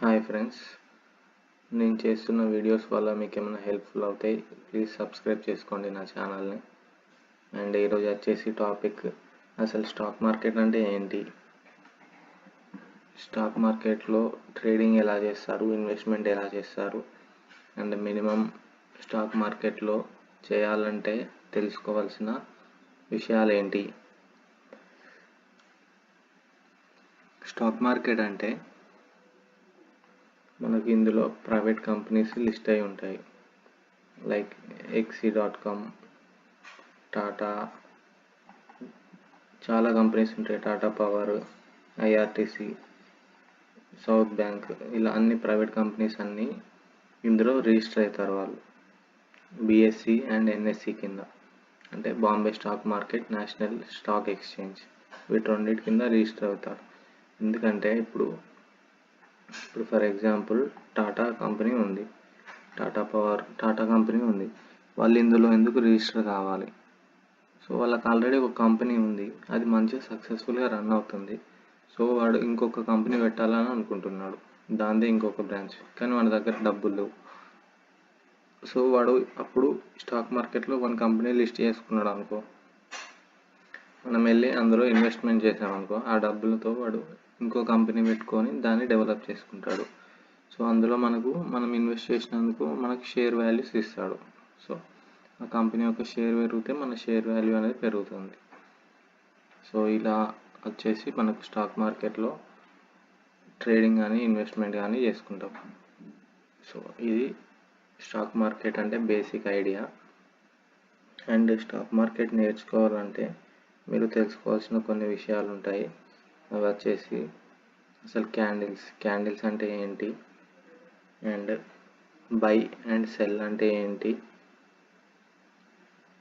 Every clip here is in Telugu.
హాయ్ ఫ్రెండ్స్, నేను చేస్తున్న వీడియోస్ వల్ల మీకు ఏమైనా హెల్ప్ఫుల్ అవుతాయి. ప్లీజ్ సబ్స్క్రైబ్ చేసుకోండి నా ఛానల్ని. అండ్ ఈరోజు వచ్చేసి టాపిక్, అసలు స్టాక్ మార్కెట్ అంటే ఏంటి, స్టాక్ మార్కెట్లో ట్రేడింగ్ ఎలా చేస్తారు, ఇన్వెస్ట్మెంట్ ఎలా చేస్తారు, అండ్ మినిమం స్టాక్ మార్కెట్లో చేయాలంటే తెలుసుకోవాల్సిన విషయాలు ఏంటి. స్టాక్ మార్కెట్ అంటే మనకి ఇందులో ప్రైవేట్ కంపెనీస్ లిస్ట్ అయి ఉంటాయి. లైక్ XC.com, టాటా, చాలా కంపెనీస్ ఉంటాయి. Tata power, IRTC, south bank, ఇలా అన్ని ప్రైవేట్ కంపెనీస్ అన్నీ ఇందులో రిజిస్టర్ అవుతారు వాళ్ళు BSE అండ్ NSE కింద. అంటే Bombay stock market, national stock exchange, వీటి రెండింటి కింద రిజిస్టర్ అవుతారు. ఎందుకంటే ఇప్పుడు ఫర్ ఎగ్జాంపుల్ టాటా కంపెనీ ఉంది, టాటా పవర్, టాటా కంపెనీ ఉంది. వాళ్ళు ఇందులో ఎందుకు రిజిస్టర్ కావాలి? సో వాళ్ళకి ఆల్రెడీ ఒక కంపెనీ ఉంది, అది మంచిగా సక్సెస్ఫుల్గా రన్ అవుతుంది. సో వాడు ఇంకొక కంపెనీ పెట్టాలని అనుకుంటున్నాడు, దాందే ఇంకొక బ్రాంచ్, కానీ వాడి దగ్గర డబ్బులు లేవు. సో వాడు అప్పుడు స్టాక్ మార్కెట్లో వన్ కంపెనీ లిస్ట్ చేసుకున్నాడు అనుకో, మనం వెళ్ళి అందులో ఇన్వెస్ట్మెంట్ చేసామనుకో, ఆ డబ్బులతో వాడు ఇంకో కంపెనీ పెట్టుకొని దాన్ని డెవలప్ చేసుకుంటాడు. సో అందులో మనం ఇన్వెస్ట్ చేసినందుకు మనకు షేర్ వాల్యూస్ ఇస్తాడు. సో ఆ కంపెనీ యొక్క షేర్ పెరిగితే మన షేర్ వాల్యూ అనేది పెరుగుతుంది. సో ఇలా వచ్చేసి మనకు స్టాక్ మార్కెట్లో ట్రేడింగ్ కానీ ఇన్వెస్ట్మెంట్ కానీ చేసుకుంటాం. సో ఇది స్టాక్ మార్కెట్ అంటే basic idea. And stock market నేర్చుకోవాలంటే మీరు తెలుసుకోవాల్సిన కొన్ని విషయాలు ఉంటాయి. అవి వచ్చేసి అసలు క్యాండిల్స్ అంటే ఏంటి, అండ్ బై అండ్ సెల్ అంటే ఏంటి,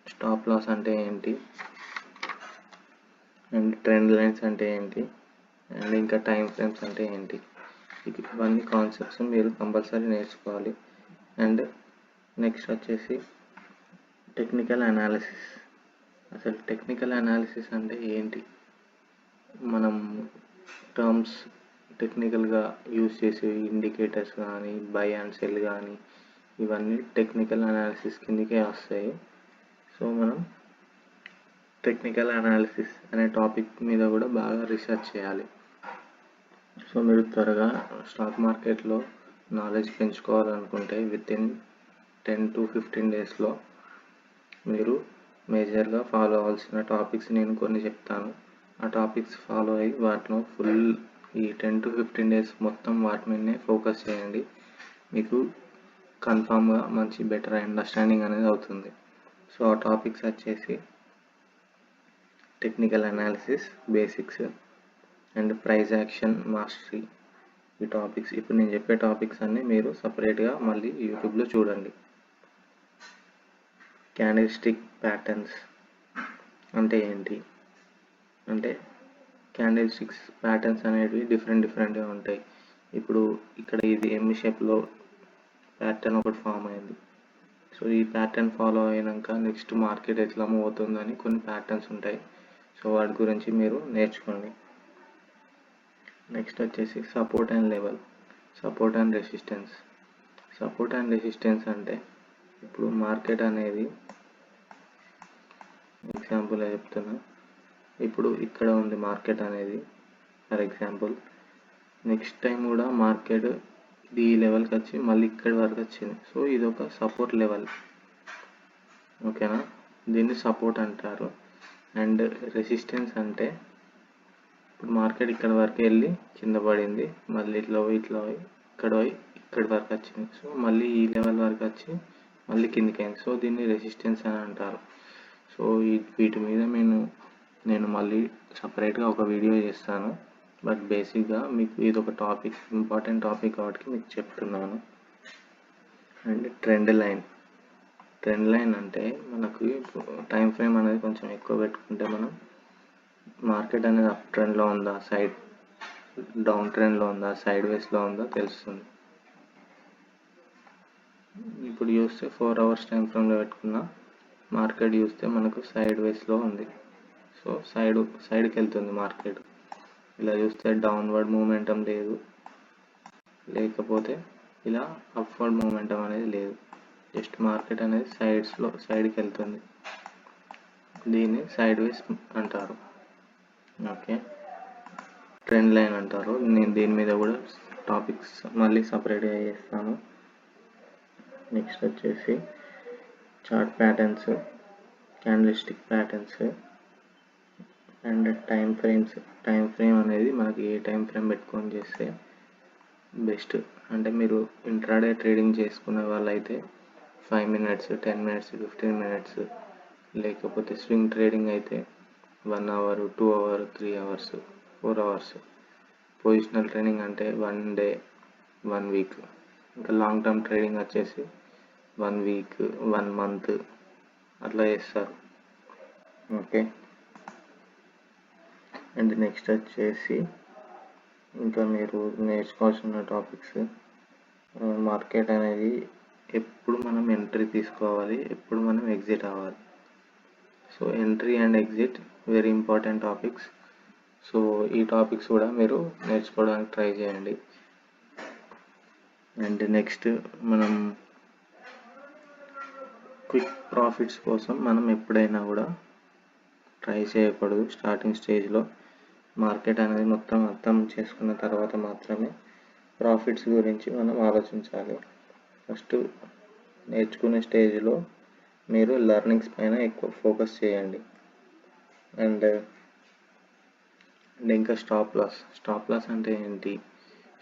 స్టాప్ లాస్ అంటే ఏంటి, అండ్ ట్రెండ్ లైన్స్ అంటే ఏంటి, అండ్ ఇంకా టైం ఫ్రేమ్స్ అంటే ఏంటి. ఇవన్నీ కాన్సెప్ట్స్ మీరు కంపల్సరీ నేర్చుకోవాలి. అండ్ నెక్స్ట్ వచ్చేసి టెక్నికల్ అనాలిసిస్. అసలు టెక్నికల్ అనాలిసిస్ అంటే ఏంటి, మనం టర్మ్స్ టెక్నికల్గా యూజ్ చేసే ఇండికేటర్స్ కానీ, బై అండ్ సెల్ కానీ, ఇవన్నీ టెక్నికల్ అనాలిసిస్ కిందకే వస్తాయి. సో మనం టెక్నికల్ అనాలిసిస్ అనే టాపిక్ మీద కూడా బాగా రీసెర్చ్ చేయాలి. సో మీరు త్వరగా స్టాక్ మార్కెట్లో నాలెడ్జ్ పెంచుకోవాలనుకుంటే వితిన్ 10 to 15 డేస్లో మీరు మేజర్గా ఫాలో అవ్వాల్సిన టాపిక్స్ నేను కొన్ని చెప్తాను. ఆ టాపిక్స్ ఫాలో అయ్యి వాటిలో ఫుల్ ఈ 10 to 15 డేస్ మొత్తం వాటి మీదనే ఫోకస్ చేయండి. మీకు కన్ఫామ్గా మంచి బెటర్ అండర్స్టాండింగ్ అనేది అవుతుంది. సో ఆ టాపిక్స్ వచ్చేసి technical analysis basics and price action mastery. ఈ టాపిక్స్, ఇప్పుడు నేను చెప్పే టాపిక్స్ అన్నీ మీరు సపరేట్గా మళ్ళీ యూట్యూబ్లో చూడండి. క్యాండిల్స్టిక్ ప్యాటర్న్స్ అంటే ఏంటి అంటే, క్యాండిల్స్టిక్స్ ప్యాటర్న్స్ అనేవి డిఫరెంట్గా ఉంటాయి. ఇప్పుడు ఇక్కడ ఇది M షేప్లో ప్యాటర్న్ ఒకటి ఫామ్ అయింది. సో ఈ ప్యాటర్న్ ఫాలో అయినాక నెక్స్ట్ మార్కెట్ ఎట్లా మూవ్ అవుతుందని కొన్ని ప్యాటర్న్స్ ఉంటాయి. సో వాటి గురించి మీరు నేర్చుకోండి. నెక్స్ట్ వచ్చేసి support and level, support and resistance. Support and resistance అంటే ఇప్పుడు మార్కెట్ అనేది, ఎగ్జాంపుల్ చెప్తున్నా, ఇప్పుడు ఇక్కడ ఉంది మార్కెట్ అనేది. ఫర్ ఎగ్జాంపుల్ నెక్స్ట్ టైం కూడా మార్కెట్ ఇది ఈ లెవెల్కి వచ్చి మళ్ళీ ఇక్కడి వరకు వచ్చింది. సో ఇది ఒక సపోర్ట్ లెవెల్, ఓకేనా, దీన్ని సపోర్ట్ అంటారు. అండ్ రెసిస్టెన్స్ అంటే ఇప్పుడు మార్కెట్ ఇక్కడ వరకు వెళ్ళి కింద పడింది, మళ్ళీ ఇట్లా పోయి ఇక్కడి వరకు వచ్చింది. సో మళ్ళీ ఈ లెవెల్ వరకు వచ్చి మళ్ళీ కిందికి అయింది. సో దీన్ని రెసిస్టెన్స్ అని అంటారు. సో వీటి మీద నేను మళ్ళీ సపరేట్గా ఒక వీడియో చేస్తాను. బట్ బేసిక్గా మీకు ఇది ఒక టాపిక్, ఇంపార్టెంట్ టాపిక్ కాబట్టి మీకు చెప్తున్నాను. అండ్ ట్రెండ్ లైన్ అంటే మనకు టైం ఫ్రేమ్ అనేది కొంచెం ఎక్కువ పెట్టుకుంటే మనం మార్కెట్ అనేది అప్ ట్రెండ్లో ఉందా, డౌన్ ట్రెండ్లో ఉందా, సైడ్ వేస్లో ఉందా తెలుస్తుంది. ఇప్పుడు చూస్తే 4 hours టైం ఫ్రేమ్లో పెట్టుకున్న మార్కెట్ చూస్తే మనకు సైడ్ వేస్లో ఉంది. సో సైడ్కి వెళ్తుంది మార్కెట్. ఇలా చూస్తే డౌన్వర్డ్ మూమెంటం లేదు, లేకపోతే ఇలా అప్వర్డ్ మూమెంటం అనేది లేదు. జస్ట్ మార్కెట్ అనేది సైడ్కి వెళ్తుంది. దీన్ని సైడ్ వేస్ అంటారు. ఓకే, ట్రెండ్ లైన్ అంటారు. నేను దీని మీద కూడా టాపిక్స్ మళ్ళీ సపరేట్గా చేస్తాను. నెక్స్ట్ వచ్చేసి chart patterns, candlestick patterns and time frames. Time frame అనేది మనకి ఏ టైం ఫ్రేమ్ పెట్టుకొని చేస్తే బెస్ట్ అంటే, మీరు ఇంట్రాడే ట్రేడింగ్ చేసుకునే వాళ్ళైతే 5 minutes, 10 minutes, 15 minutes, లేకపోతే స్వింగ్ ట్రేడింగ్ అయితే 1 hour, 2 hour, 3 hours, 4 hours. Positional trading అంటే 1 day, 1 week. ఇంకా లాంగ్ టర్మ్ ట్రేడింగ్ వచ్చేసి 1 week, 1 month అట్లా చేస్తారు. ఓకే, అండ్ నెక్స్ట్ వచ్చేసి ఇంకా మీరు నేర్చుకోవాల్సిన టాపిక్స్, మార్కెట్ అనేది ఎప్పుడు మనం ఎంట్రీ తీసుకోవాలి, ఎప్పుడు మనం ఎగ్జిట్ అవ్వాలి. So entry and exit very important topics. So ఈ టాపిక్స్ కూడా మీరు నేర్చుకోవడానికి ట్రై చేయండి. అండ్ నెక్స్ట్ మనం క్విక్ ప్రాఫిట్స్ కోసం మనం ఎప్పుడైనా కూడా ట్రై చేయకూడదు. స్టార్టింగ్ స్టేజ్లో మార్కెట్ అనేది మొత్తం అర్థం చేసుకున్న తర్వాత మాత్రమే ప్రాఫిట్స్ గురించి మనం ఆలోచించాలి. ఫస్ట్ నేర్చుకునే స్టేజ్లో మీరు లెర్నింగ్స్ పైన ఎక్కువ ఫోకస్ చేయండి. అండ్ ఇంకా స్టాప్ లాస్ అంటే ఏంటి,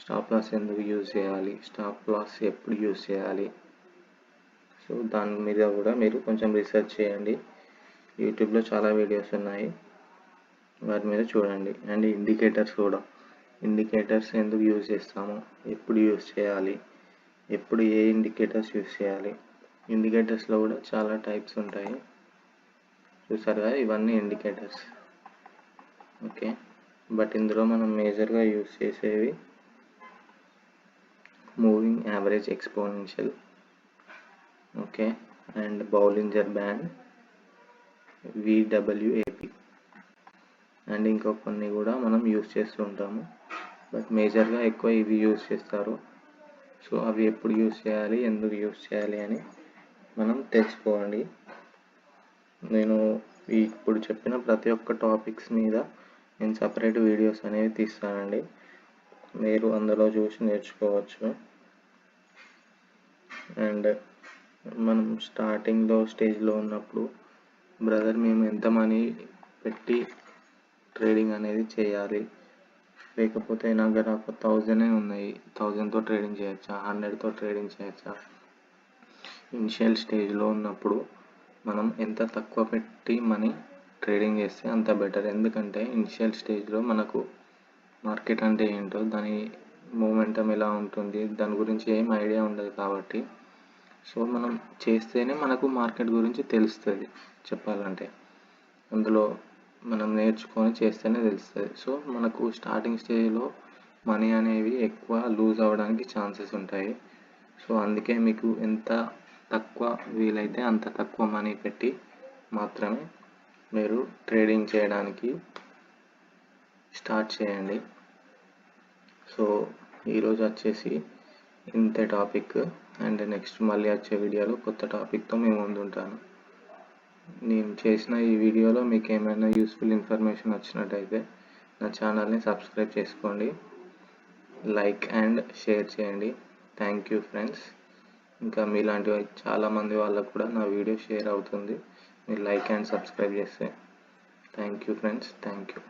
స్టాప్ లాస్ ఎందుకు యూజ్ చేయాలి, స్టాప్ లాస్ ఎప్పుడు యూజ్ చేయాలి, సో దాని మీద కూడా మీరు కొంచెం రీసెర్చ్ చేయండి. యూట్యూబ్లో చాలా వీడియోస్ ఉన్నాయి, వాటి మీద చూడండి. అండ్ ఇండికేటర్స్ కూడా, ఇండికేటర్స్ ఎందుకు యూజ్ చేస్తాము, ఎప్పుడు యూజ్ చేయాలి, ఎప్పుడు ఏ ఇండికేటర్స్ యూజ్ చేయాలి. ఇండికేటర్స్లో కూడా చాలా టైప్స్ ఉంటాయి, చూసారు కదా, ఇవన్నీ ఇండికేటర్స్. ఓకే, బట్ ఇందులో మనం మేజర్గా యూజ్ చేసేవి moving average exponential, okay, and Bollinger band, VWAP and ఇంకో కొన్ని కూడా మనం యూజ్ చేస్తూ ఉంటాము. బట్ మేజర్గా ఎక్కువ ఇవి యూజ్ చేస్తారు. సో అవి ఎప్పుడు యూజ్ చేయాలి, ఎందుకు యూజ్ చేయాలి అని మనం తెలుసుకోండి. నేను ఇప్పుడు చెప్పిన ప్రతి ఒక్క టాపిక్స్ మీద నేను సపరేట్ వీడియోస్ అనేవి తీస్తానండి, మీరు అందులో చూసి నేర్చుకోవచ్చు. అండ్ మనం స్టార్టింగ్లో స్టేజ్లో ఉన్నప్పుడు, బ్రదర్ మేము ఎంత మనీ పెట్టి ట్రేడింగ్ అనేది చేయాలి, లేకపోతే నా దగ్గర ఒక 1000 ఉన్నాయి, 1000తో ట్రేడింగ్ చేయొచ్చా, 100తో ట్రేడింగ్ చేయొచ్చా. ఇనిషియల్ స్టేజ్లో ఉన్నప్పుడు మనం ఎంత తక్కువ పెట్టి మనీ ట్రేడింగ్ చేస్తే అంత బెటర్. ఎందుకంటే ఇనిషియల్ స్టేజ్లో మనకు మార్కెట్ అంటే ఏంటో, దాని మూమెంటం ఎలా ఉంటుంది, దాని గురించి ఏం ఐడియా ఉండదు కాబట్టి, సో మనం చేస్తేనే మనకు మార్కెట్ గురించి తెలుస్తుంది. చెప్పాలంటే అందులో మనం నేర్చుకొని చేస్తేనే తెలుస్తుంది. సో మనకు స్టార్టింగ్ స్టేజ్లో మనీ అనేవి ఎక్కువ లూజ్ అవ్వడానికి ఛాన్సెస్ ఉంటాయి. సో అందుకే మీకు ఎంత తక్కువ వీలైతే అంత తక్కువ మనీ పెట్టి మాత్రమే మీరు ట్రేడింగ్ చేయడానికి స్టార్ట్ చేయండి. సో ఈరోజు వచ్చేసి ఇంతే టాపిక్. అండ్ నెక్స్ట్ మళ్ళీ వచ్చే వీడియోలో కొత్త టాపిక్తో మేము ముందుంటాను. నేను చేసిన ఈ వీడియోలో మీకు ఏమైనా యూస్ఫుల్ ఇన్ఫర్మేషన్ వచ్చినట్టయితే నా ఛానల్ని సబ్స్క్రైబ్ చేసుకోండి, లైక్ అండ్ షేర్ చేయండి. Thank you friends. ఇంకా మీలాంటి చాలామంది వాళ్ళకు కూడా నా వీడియో షేర్ అవుతుంది మీరు లైక్ అండ్ సబ్స్క్రైబ్ చేస్తే. Thank you friends, thank you.